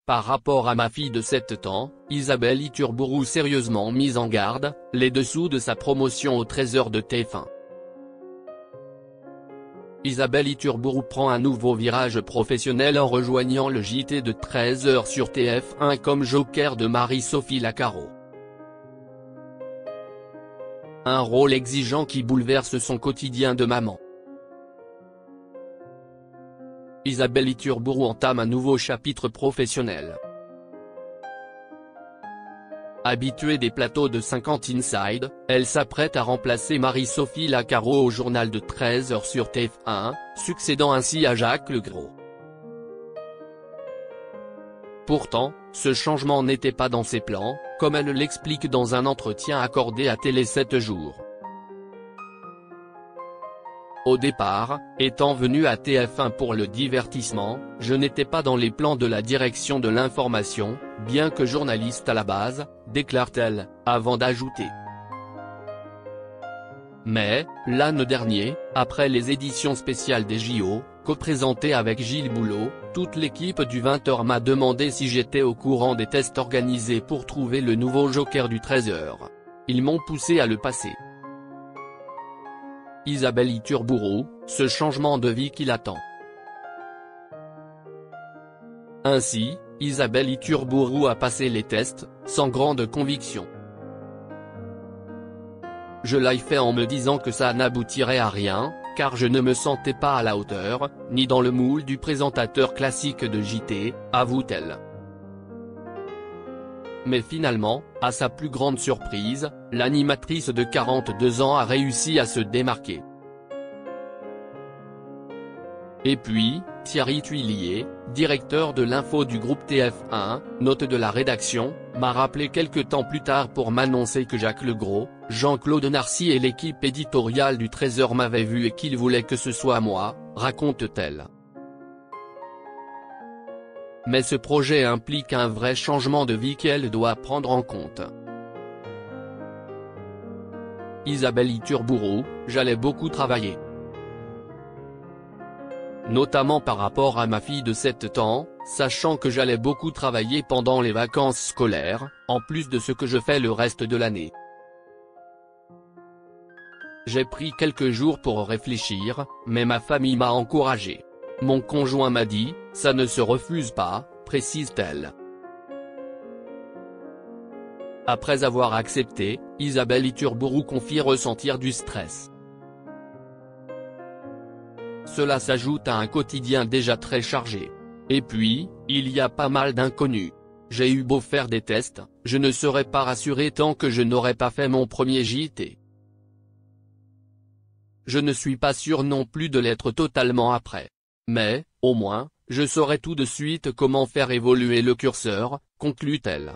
Par rapport à ma fille de 7 ans, Isabelle Iturburu sérieusement mise en garde, les dessous de sa promotion au Trésor de TF1. Isabelle Iturburu prend un nouveau virage professionnel en rejoignant le JT de 13h sur TF1 comme joker de Marie-Sophie Lacaro. Un rôle exigeant qui bouleverse son quotidien de maman. Isabelle Iturburu entame un nouveau chapitre professionnel. Habituée des plateaux de 50 Inside, elle s'apprête à remplacer Marie-Sophie Lacaro au journal de 13h sur TF1, succédant ainsi à Jacques Legros. Pourtant, ce changement n'était pas dans ses plans, comme elle l'explique dans un entretien accordé à Télé 7 jours. Au départ, étant venue à TF1 pour le divertissement, je n'étais pas dans les plans de la direction de l'information, bien que journaliste à la base, déclare-t-elle, avant d'ajouter. Mais, l'an dernier, après les éditions spéciales des JO, co-présentées avec Gilles Boulot, toute l'équipe du 20h m'a demandé si j'étais au courant des tests organisés pour trouver le nouveau joker du 13h. Ils m'ont poussé à le passer. Isabelle Iturburu, ce changement de vie qui l'attend. Ainsi, Isabelle Iturburu a passé les tests, sans grande conviction. Je l'ai fait en me disant que ça n'aboutirait à rien, car je ne me sentais pas à la hauteur, ni dans le moule du présentateur classique de JT, avoue-t-elle. Mais finalement, à sa plus grande surprise, l'animatrice de 42 ans a réussi à se démarquer. Et puis, Thierry Tuillier, directeur de l'info du groupe TF1, note de la rédaction, m'a rappelé quelque temps plus tard pour m'annoncer que Jacques Legros, Jean-Claude Narcy et l'équipe éditoriale du Trésor m'avaient vu et qu'ils voulaient que ce soit moi, raconte-t-elle. Mais ce projet implique un vrai changement de vie qu'elle doit prendre en compte. Isabelle Iturburu, j'allais beaucoup travailler. Notamment par rapport à ma fille de 7 ans, sachant que j'allais beaucoup travailler pendant les vacances scolaires, en plus de ce que je fais le reste de l'année. J'ai pris quelques jours pour réfléchir, mais ma famille m'a encouragé. Mon conjoint m'a dit, ça ne se refuse pas, précise-t-elle. Après avoir accepté, Isabelle Iturburu confie ressentir du stress. Cela s'ajoute à un quotidien déjà très chargé. Et puis, il y a pas mal d'inconnus. J'ai eu beau faire des tests, je ne serais pas rassuré tant que je n'aurais pas fait mon premier JT. Je ne suis pas sûr non plus de l'être totalement après. Mais, au moins, je saurai tout de suite comment faire évoluer le curseur, conclut-elle.